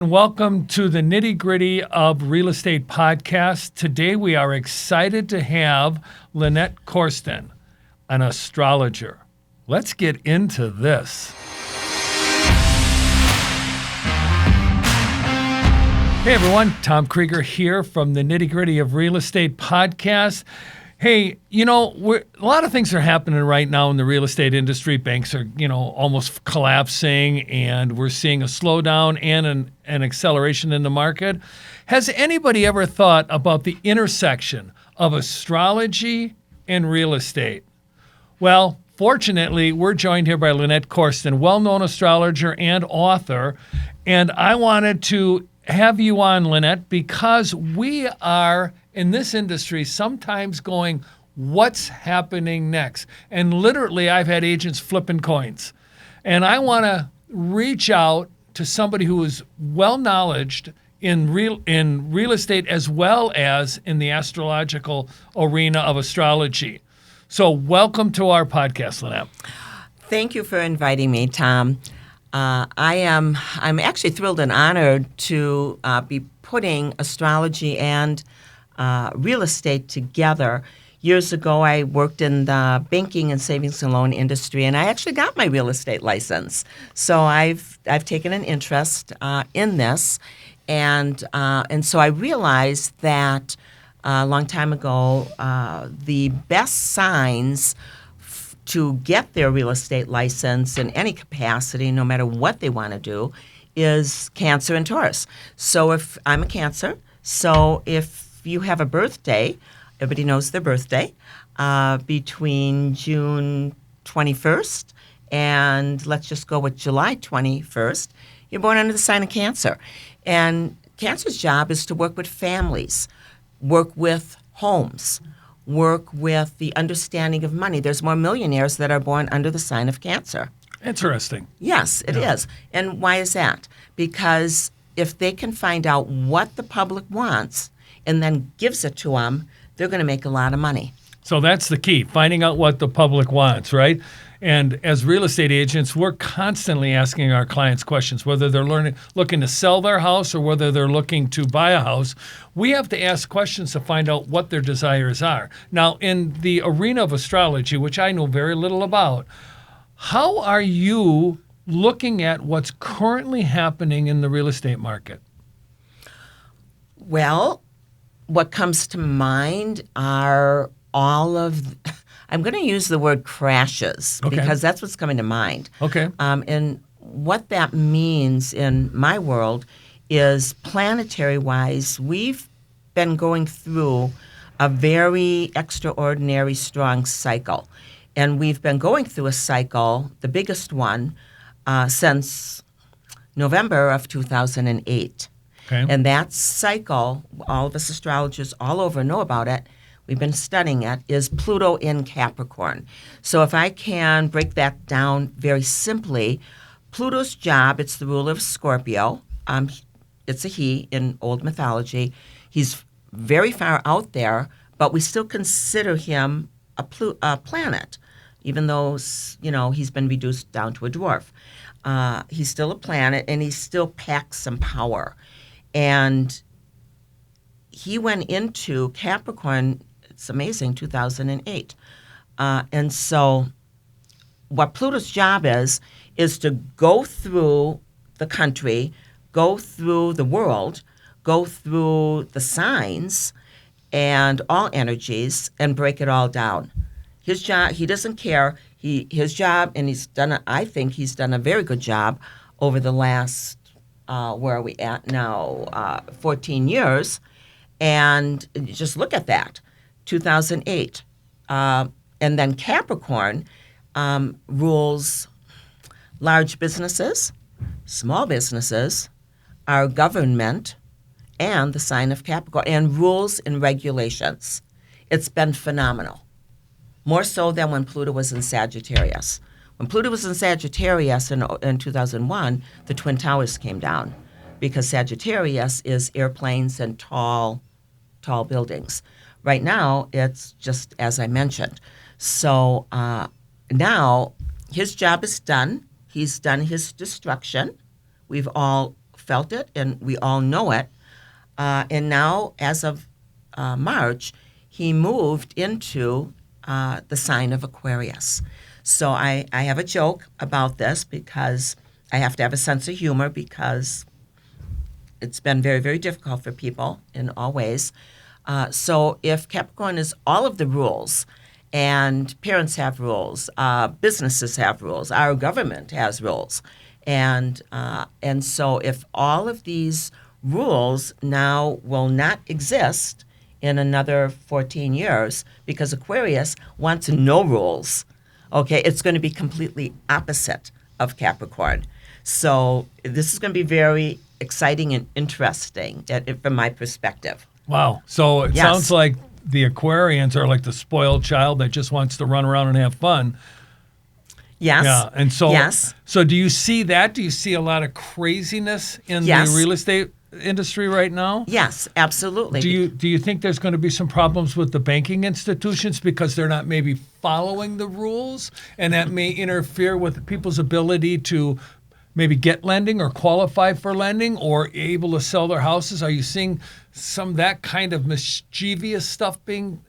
Welcome to the Nitty Gritty of Real Estate podcast. Today we are excited to have Lynette Corsten, an astrologer. Let's get into this. Hey everyone, Tom Krieger here from the Nitty Gritty of Real Estate podcast. Hey, a lot of things are happening right now in the real estate industry. Banks are, almost collapsing, and we're seeing a slowdown and an acceleration in the market. Has anybody ever thought about the intersection of astrology and real estate? Well, fortunately, we're joined here by Lynette Corsten, well-known astrologer and author, and I wanted to have you on, Lynette, because we are in this industry sometimes going, what's happening next? And literally, I've had agents flipping coins. And I want to reach out to somebody who is well-knowledged in real estate as well as in the astrological arena of astrology. So welcome to our podcast, Lynette. Thank you for inviting me, Tom. I'm actually thrilled and honored to be putting astrology and real estate together. Years ago, I worked in the banking and savings and loan industry, and I actually got my real estate license. So I've taken an interest in this, and so I realized that a long time ago, the best signs to get their real estate license in any capacity, no matter what they want to do, is Cancer and Taurus. So if I'm a Cancer, if you have a birthday, everybody knows their birthday, between June 21st and let's just go with July 21st, you're born under the sign of Cancer. And Cancer's job is to work with families, work with homes, work with the understanding of money. There's more millionaires that are born under the sign of Cancer. Interesting. Yes, it is. And why is that? Because if they can find out what the public wants and then gives it to them, they're going to make a lot of money. So that's the key, finding out what the public wants, right? And as real estate agents, we're constantly asking our clients questions, whether they're looking to sell their house or whether they're looking to buy a house. We have to ask questions to find out what their desires are. Now, in the arena of astrology, which I know very little about, how are you looking at what's currently happening in the real estate market? Well, what comes to mind are all of, I'm going to use the word crashes because that's what's coming to mind. Okay. And what that means in my world is planetary-wise, we've been going through a very extraordinary strong cycle. And we've been going through a cycle, the biggest one, since November of 2008. Okay. And that cycle, all of us astrologers all over know about it, we've been studying it, is Pluto in Capricorn. So if I can break that down very simply, Pluto's job, it's the ruler of Scorpio. It's a he in old mythology. He's very far out there, but we still consider him a planet, even though, he's been reduced down to a dwarf. He's still a planet, and he still packs some power. And he went into Capricorn, it's amazing, 2008. And so what Pluto's job is to go through the country, go through the world, go through the signs and all energies and break it all down. His job, he doesn't care. His job, and I think he's done a very good job over the last, where are we at now, 14 years. And just look at that, 2008. And then Capricorn rules large businesses, small businesses, our government, and the sign of Capricorn, and rules and regulations. It's been phenomenal, more so than when Pluto was in Sagittarius. When Pluto was in Sagittarius in 2001, the Twin Towers came down because Sagittarius is airplanes and tall buildings. Right now, it's just as I mentioned. So now his job is done. He's done his destruction. We've all felt it, and we all know it. And now, as of March, he moved into the sign of Aquarius. So I have a joke about this because I have to have a sense of humor because it's been very, very difficult for people in all ways. So if Capricorn is all of the rules, and parents have rules, businesses have rules, our government has rules, and so if all of these rules now will not exist in another 14 years because Aquarius wants no rules, okay, it's going to be completely opposite of Capricorn. So this is going to be very exciting and interesting from my perspective. Wow. So it Yes. sounds like the Aquarians are like the spoiled child that just wants to run around and have fun. Yes. Yeah. And so, Yes. so do you see that? Do you see a lot of craziness in Yes. the real estate industry right now? Yes, absolutely. Do you think there's going to be some problems with the banking institutions because they're not maybe following the rules, and that may interfere with people's ability to maybe get lending or qualify for lending or able to sell their houses? Are you seeing some of that kind of mischievous stuff being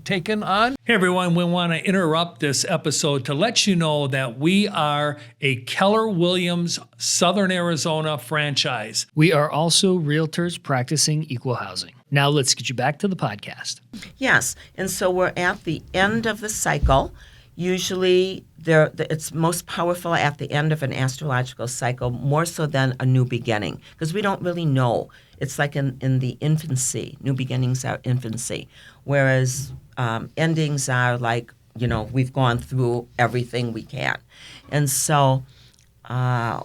taken on? Hey everyone, we want to interrupt this episode to let you know that we are a Keller Williams Southern Arizona franchise. We are also realtors practicing equal housing. Now let's get you back to the podcast. Yes, and so we're at the end of the cycle. Usually, it's most powerful at the end of an astrological cycle, more so than a new beginning, because we don't really know. It's like in the infancy. New beginnings are infancy, whereas endings are like, we've gone through everything we can. And so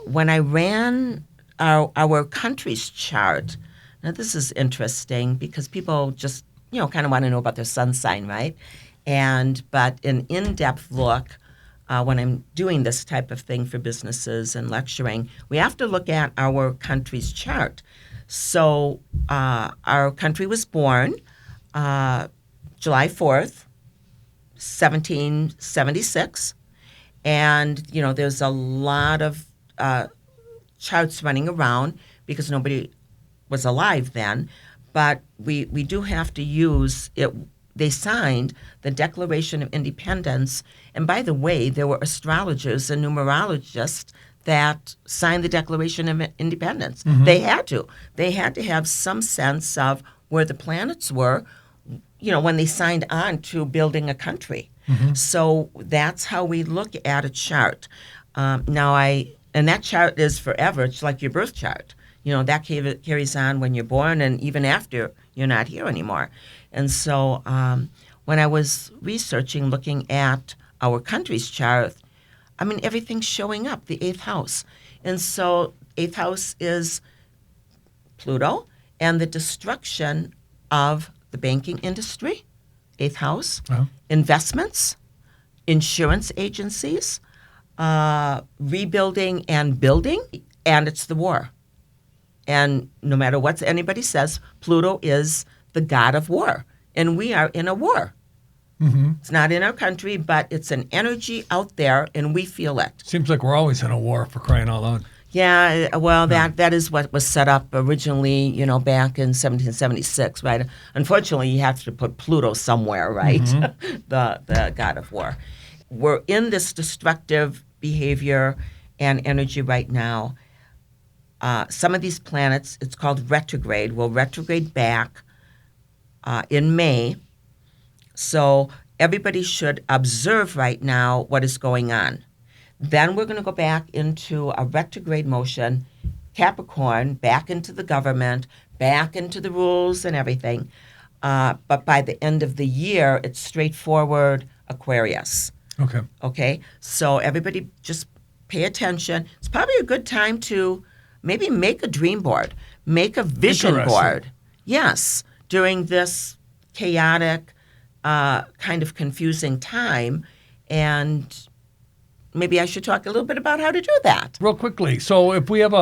when I ran our country's chart, now this is interesting because people just, kind of want to know about their sun sign, right? But an in-depth look, when I'm doing this type of thing for businesses and lecturing, we have to look at our country's chart. So our country was born July 4th, 1776. And, there's a lot of charts running around because nobody was alive then. But we do have to use it. They signed the Declaration of Independence. And by the way, there were astrologers and numerologists that signed the Declaration of Independence. Mm-hmm. They had to. They had to have some sense of where the planets were, when they signed on to building a country. Mm-hmm. So that's how we look at a chart. And that chart is forever. It's like your birth chart. That carries on when you're born and even after you're not here anymore. And so when I was researching, looking at our country's chart, everything's showing up, the 8th house. And so 8th house is Pluto and the destruction of the banking industry, 8th house, investments, insurance agencies, rebuilding and building, and it's the war. And no matter what anybody says, Pluto is the god of war. And we are in a war. Mm-hmm. It's not in our country, but it's an energy out there, and we feel it. Seems like we're always in a war, for crying out loud. Yeah, well, that is what was set up originally, back in 1776, right? Unfortunately, you have to put Pluto somewhere, right? Mm-hmm. the god of war. We're in this destructive behavior and energy right now. Some of these planets, it's called retrograde, will retrograde back in May. So everybody should observe right now what is going on. Then we're going to go back into a retrograde motion, Capricorn, back into the government, back into the rules and everything. But by the end of the year, it's straightforward Aquarius. Okay. So everybody just pay attention. It's probably a good time to maybe make a dream board, make a vision board. Yes, during this chaotic, kind of confusing time. And maybe I should talk a little bit about how to do that. Real quickly. So if we have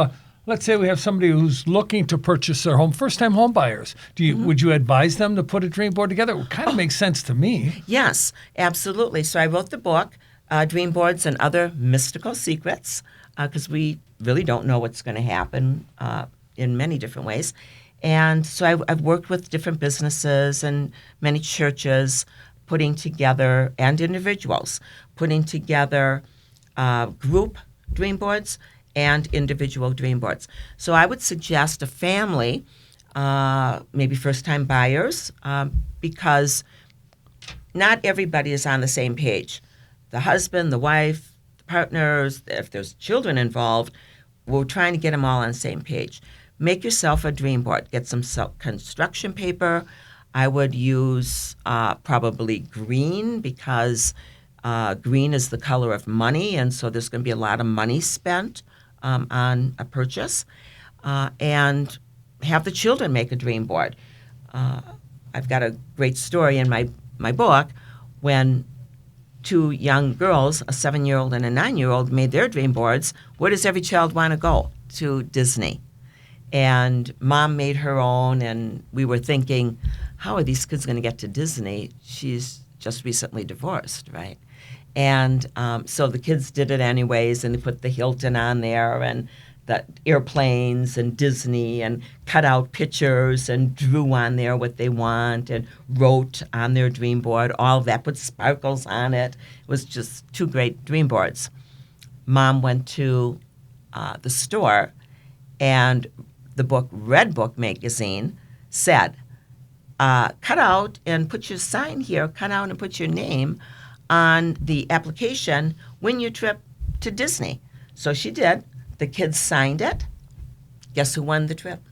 let's say we have somebody who's looking to purchase their home, first-time home buyers, would you advise them to put a dream board together? It kind of makes sense to me. Yes, absolutely. So I wrote the book, Dream Boards and Other Mystical Secrets, because we really don't know what's going to happen in many different ways. And so I've worked with different businesses and many churches putting together, and individuals, putting together group dream boards and individual dream boards. So I would suggest a family, maybe first-time buyers, because not everybody is on the same page. The husband, the wife, the partners, if there's children involved, we're trying to get them all on the same page. Make yourself a dream board. Get some construction paper. I would use probably green, because green is the color of money, and so there's going to be a lot of money spent on a purchase. And have the children make a dream board. I've got a great story in my book when two young girls, a 7-year-old and a 9-year-old, made their dream boards. Where does every child want to go? To Disney. And Mom made her own, and we were thinking, how are these kids going to get to Disney? She's just recently divorced, right? And so the kids did it anyways, and they put the Hilton on there and the airplanes and Disney, and cut out pictures and drew on there what they want and wrote on their dream board, all of that, put sparkles on it. It was just 2 great dream boards. Mom went to the store, and the book Red Book magazine said, cut out and put your sign here, cut out and put your name on the application, win your trip to Disney. So she did. The kids signed it. Guess who won the trip?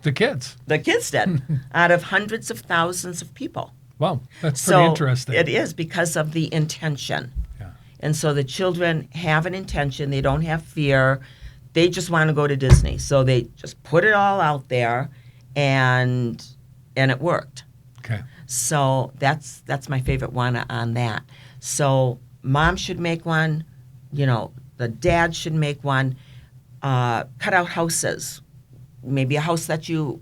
The kids. The kids did, out of hundreds of thousands of people. Wow, that's pretty interesting. It is, because of the intention. Yeah. And so the children have an intention. They don't have fear. They just want to go to Disney. So they just put it all out there, and it worked. Okay. So that's my favorite one on that. So Mom should make one. The dad should make one. Cut out houses, maybe a house that you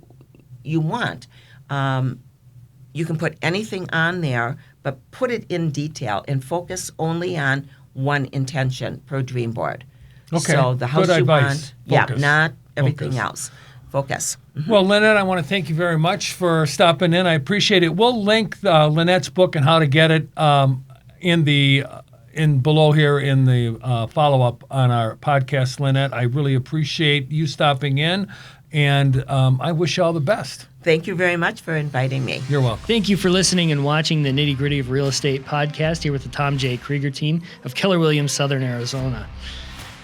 want. You can put anything on there, but put it in detail and focus only on one intention per dream board. Okay. So the house Good you advice. want, Focus. not everything Focus. else. Focus. Well, Lynette, I want to thank you very much for stopping in. I appreciate it. We'll link Lynette's book and how to get it in below here in the follow-up on our podcast, Lynette. I really appreciate you stopping in, and I wish you all the best. Thank you very much for inviting me. You're welcome. Thank you for listening and watching the Nitty Gritty of Real Estate podcast here with the Tom J. Krieger team of Keller Williams, Southern Arizona.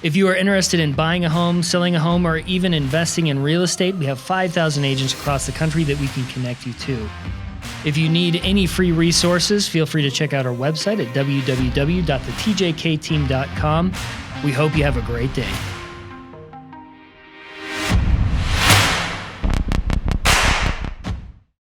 If you are interested in buying a home, selling a home, or even investing in real estate, we have 5,000 agents across the country that we can connect you to. If you need any free resources, feel free to check out our website at www.thetjkteam.com. We hope you have a great day.